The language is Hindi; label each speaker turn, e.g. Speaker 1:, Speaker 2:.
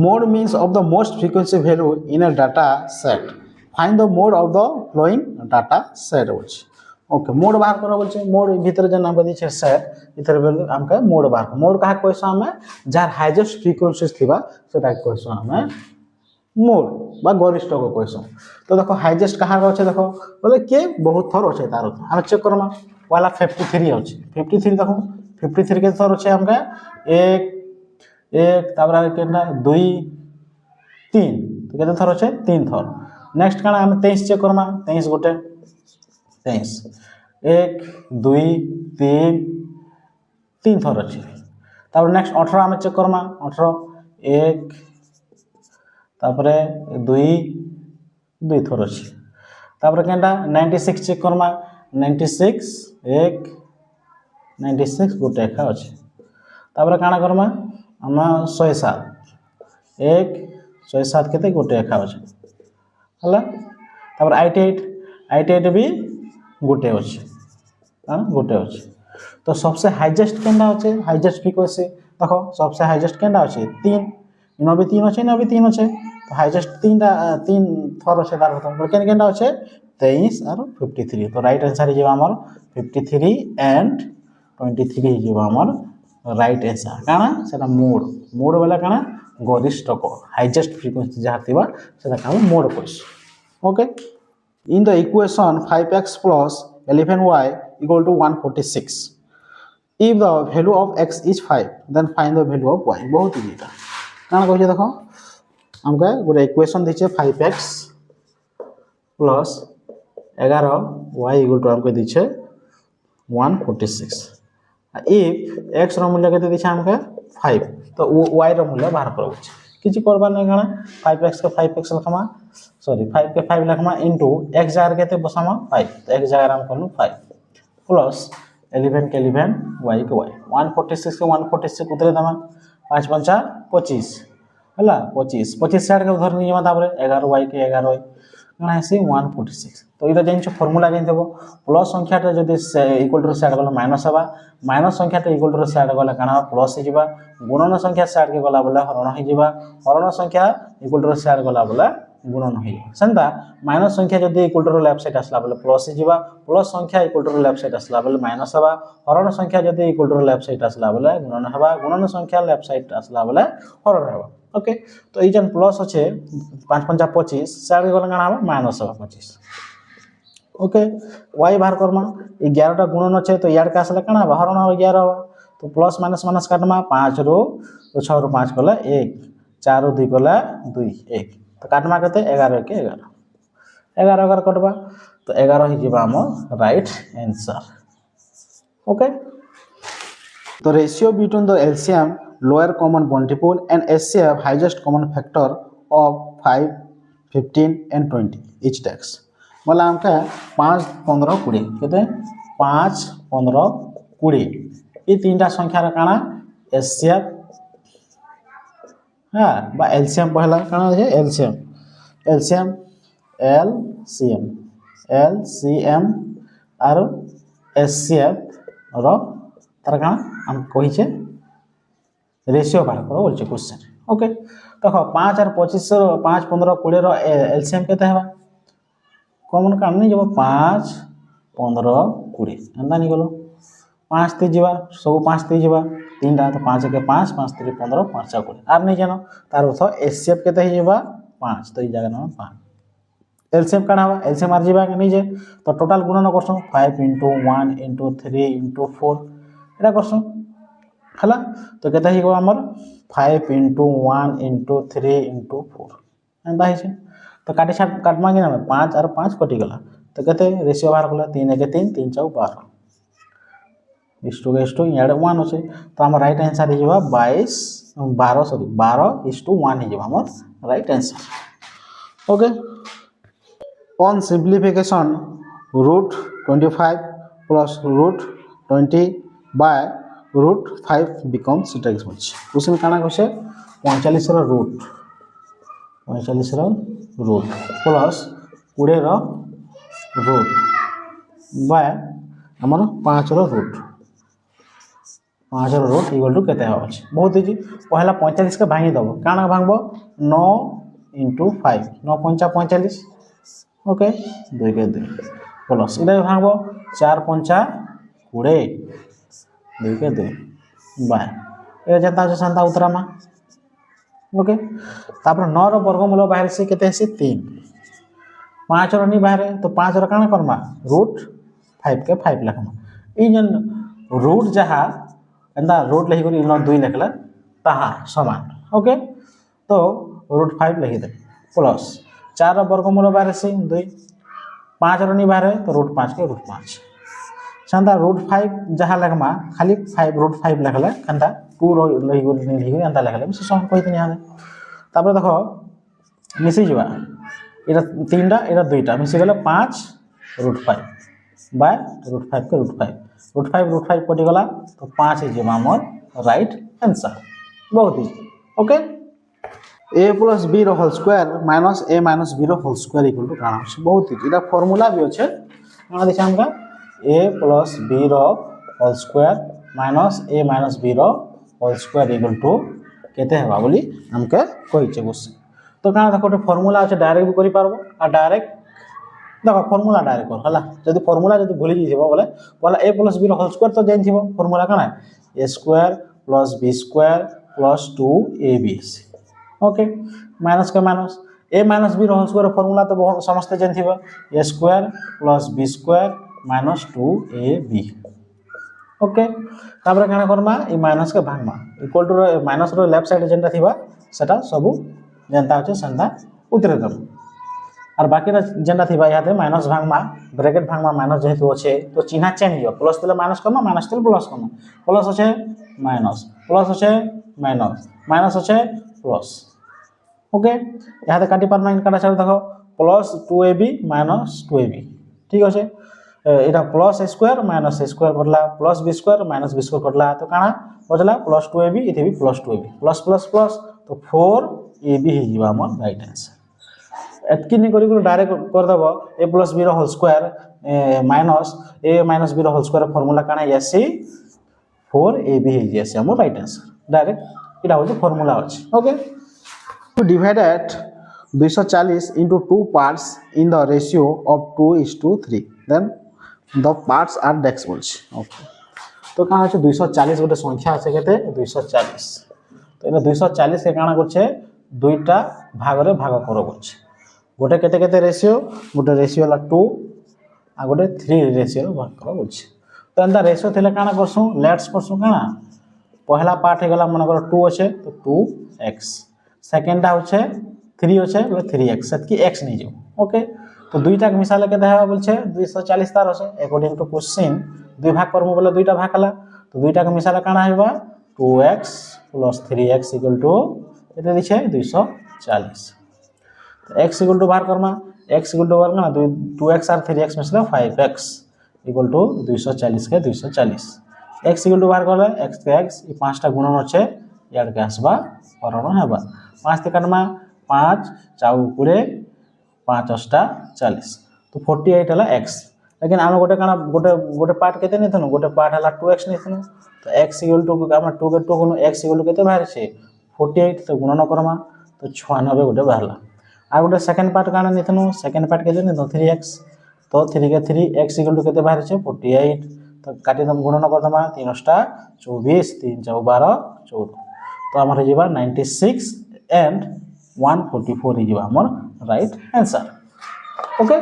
Speaker 1: Mode means of the most frequency value in a data set. Find the mode of the flowing data set बोलछे. ओके मोड बाहर करो बोलछे. मोड भीतर जे नाम दी छे सेट इतर बेल हमके मोड बाहर को मोड कहा कोइसो हमें जार हाईएस्ट फ्रीक्वेंसी थिबा सेटा कोइसो हमें मोड बा गरिष्ठ को कोइसो. तो देखो हाईएस्ट कहा रहछे देखो बोले के बहुत थर होछे तार हम चेक करमा वाला 53 होछे. 53 देखो 53 के थर होछे हमके एक तापर केना 2 3 तो केते थर होछे 3 थर. नेक्स्ट काना हम 23 चेक करमा 23 गोटे 23 1 2 3 3 थर अछि. तापर नेक्स्ट 18 हम चेक करमा 18 1 तापर 2 2 थर अछि. तापर केनटा 96 चेक करमा 96 1 96 गोटे एका अछि. तापर काना करमा हम 107 1 107 केते गोटे एका अछि हला. तापर 88 भी गोटे अछि हां गोटे अछि. तो सबसे हाईएस्ट केनटा अछि हाईएस्ट फ्रीक्वेंसी देखो सबसे हाईएस्ट केनटा अछि 3 इनो भी 3 अछि इनो भी 3 अछि. तो हाईएस्ट 3 थर अछि तार मतलब केनटा अछि 23 और 53. तो राइट आंसर हे जेबा हमर 53 एंड 23 हे जेबा हमर राइट आंसर. काना सेटा मोड मोड वाला काना गरिष्ठ को हाईएस्ट फ्रीक्वेंसी जहा थिबा सेटा का मोड कोइस. Okay in the equation 5x plus 11y equal to 146 if the value of x is 5 then find the value of y. बहुत इजी था काना कहै देखो हमके गोटे equation दिछे 5x plus 11y equal to हमके दिछे 146. if x रो मूल्य केते दिछे हमके 5 तो y रो मूल्य बाहर करबो छ किछि करबा नै काना 5x के 5x लखमा सॉरी 5 के 5 लखमा इनटू x जार केते बसामा 5 तो x जार हम करनु 5 प्लस 11 के 11 y के y 146 के 146 उतरे दमा 5 5 25 हला 25 25 साइड के धरनी जमा ताबरे 11y के 11y ना से 146. तो इटा जेन फार्मूला जेन देबो प्लस संख्याटा जदी इक्वल टू साइड गला माइनस हबा माइनस संख्याटा इक्वल टू साइड गला काना प्लस हे जिबा गुणन संख्या साइड के गला बोला हरण हे जिबा हरण संख्या इक्वल टू साइड गला बोला गुणन हे सेंता माइनस संख्या जदी इक्वल टू लेफ्ट साइड असला बोले प्लस हे जिबा प्लस संख्या इक्वल टू लेफ्ट साइड असला बोले माइनस हबा हरण संख्या जदी इक्वल टू लेफ्ट साइड असला बोले गुणन हबा गुणन संख्या लेफ्ट साइड असला बोले हरण हबा. ओके तो ई जन प्लस अछि 5 5 25 साइड गला काना हबा माइनस हबा 25. ओके y बाहर करमा 11 टा गुणन अछि तो यार का असला काना हबा हरण हबा 11 हबा. तो प्लस माइनस माइनस काटमा 5 रो 6 रो 5 गला 1 4 रो 2 गला 2 1 तो काटमा कते 11 के 11 11 कटबा तो 11 ही जेबा हमर राइट आंसर. ओके तो ratio between the LCM lower common multiple and HCF highest common factor of 5 15 and 20 each tax बोला हमका 5 15 20 केते 5 15 20 ई तीनटा संख्या रा काना HCF हां बा एलसीएम पहला काना है एलसीएम और HCF रो तार काना हम कहि छे रेशियो बाहर करो बोलछे क्वेश्चन. ओके देखो 5 और 25 5 15 20 रो एलसीएम केते हेबा कॉमन कान नै जब 5 15 20 एंदा नि गलो 5 ते जीवा सब 5 ते जीवा तीनटा तो 5 के 5 5 3 15 5 20 आर नै जानो तार अर्थ एचसीएफ केते हे जीवा 5 तो ई जगह न 5 एलसीएम काना हबा एलसीएम मार जीवा नै जे तो टोटल गुणन करसो 5 * 1 * 3 * 4 एटा करसो हला तो केते हिगो हमर 5 * 1 * 3 * 4 एंदा हिसे तो काटे छाट काटमा कि ना 5 और 5 कटि गला तो केते रेशियो बाहर गला 3 1 3 3 4 12 इस टू याड 1 होसे तो हमर राइट आंसर हे जेबा 22 12 सॉरी 12:1 हे जेबा हमर right answer. Okay on simplification √25 plus √20 by √5 becomes tax much. Question काना कहसे 45 रो रूट 45 रो रूट प्लस 20 रो रूट बाय हमर 5 रो रूट 5 रूट इक्वल टू केते हो अछि बहुत इजी पहला 45 के भांगी दबो काना भांगबो 9 into 5 9 पंचा 45 ओके 2 के 2 प्लस इधर भांगबो 4 पंचा 20 2 के 2 बाय ए जता जे संता उतरामा ओके तापर 9 रो वर्गमूल बाहर से केते से 3 5 रो नी बाहर तो 5 रो काना करमा रूट 5 के 5 लिखमा ई जन रूट जहा एंदा रूट लिखि करी नो 2 लिखला ताहा समान ओके तो रूट 5 लिखि दे प्लस 4 रो वर्गमूल बाहर से 2 5 रो नी बाहर तो रूट 5 के रूट 5 संता रूट 5 जहा लगमा खाली 5 रूट 5 लिखला कंदा 2 रो लिखि करी लिखि अंदा लिखला से सम कहितनी हां तापर देखो मिसी जवा एटा 3टा एटा 2टा मिसी गेला 5 रूट 5 बाय रूट 5 के रूट 5 पटी गला तो 5 इज हमर राइट आंसर बहुत easy okay a plus b रो whole square minus a minus b रो होल स्क्वायर इक्वल टू काना अछि बहुत इजी एटा फार्मूला भी अछि काना दिस हमका a plus b रो whole square minus a minus b रो होल स्क्वायर इक्वल टू केते हेबा बोली हमके कहि छै बस तो काना देखो फार्मूला अछि डायरेक्ट भी करि पारबो आ डायरेक्ट देखो फार्मूला डायरेक्ट कर हला जदी फार्मूला जदी भूली जिबो बोले बोला a plus b रो होल स्क्वायर तो जानि थिबो फार्मूला काना a square plus b square plus 2ab okay minus का माइनस a माइनस b रो होल स्क्वायर फार्मूला तो बहुत समझते जानि थिबो a square plus b square minus 2ab okay तापर काना करमा ई माइनस के भागमा इक्वल टू माइनस रो लेफ्ट साइड जेंटा थिबा सेटा सब जेंता होचे संता उतरे दम और बाकी जेंटा थिबा याते माइनस भागमा ब्रैकेट भागमा माइनस जेहेतु होचे तो चिन्ह चेंज हो प्लस तले माइनस कमा माइनस तले प्लस कमा प्लस होचे माइनस प्लस होचे माइनस माइनस होचे प्लस ओके याते काटी पर माइन काटा चल देखो प्लस 2ab माइनस 2ab ठीक होचे एटा plus a square minus a square करला plus b square minus b square करला तो काना बचला प्लस 2ab इथे भी plus 2ab plus plus plus तो 4ab हे जीवा हमर राइट आंसर एतकी नि करी डायरेक्ट कर दबो a plus b रो whole square minus a minus b रो होल स्क्वायर फार्मूला काना ac 4ab हे जेसे हमर राइट आंसर डायरेक्ट इटा हो फार्मूला अछि okay to divided 240 into two parts in the ratio of 2:3 then the parts are decimals okay तो काना छै 240 गोटे संख्या আছে केते 240 तो एना 240 के काना करछे दुईटा भाग रे भाग करो करछे गोटे केते केते रेशियो गोटे रेशियो ला 2 आ गोटे 3 रेशियो भाग करो करछे तो एंदा रेशियो थले काना करसु लेट्स करसु काना पहला पार्ट हे गला मन कर 2 আছে तो 2x सेकंड होचे 3 होचे बोले 3x सेतकी x नै जाओ ओके तो दुईटा के मिसाले के देबा बोल छे 240 तार होचे अकॉर्डिंग टू क्वेश्चन दुई भाग करमु बोले दुईटा भाग हला तो दुईटा के मिसाले काना हेबा 2x + 3x = केते दिछे 240 तो x = बाहर करमा x = बाहर ना 2x और 3x मिसले 5x = 240 के 240 x = बाहर करले x के x ई पांचटा गुणन होचे यार के आसबा हरण हेबा 5 ते कनमा 5 4 गुणे 5 8 40 तो 48 हला x लेकिन हम गोटे काना गोटे पार्ट केते नै थनु गोटे पार्ट हला 2x नै थनु तो x = हम 2 के 2 गुण x = केते बाहर छे 48 तो गुणन करमा तो 96 गोटे बाहरला आ गोटे सेकंड पार्ट काना नै थनु सेकंड पार्ट केते नै तो 3x तो 3 के 3 x = केते बाहर छे 48 तो काटी दम गुणन कर दमा 3 8 24 3 4 12 14 तो हमर जेबा 96 एंड 144 जेबा हमर राइट आंसर ओके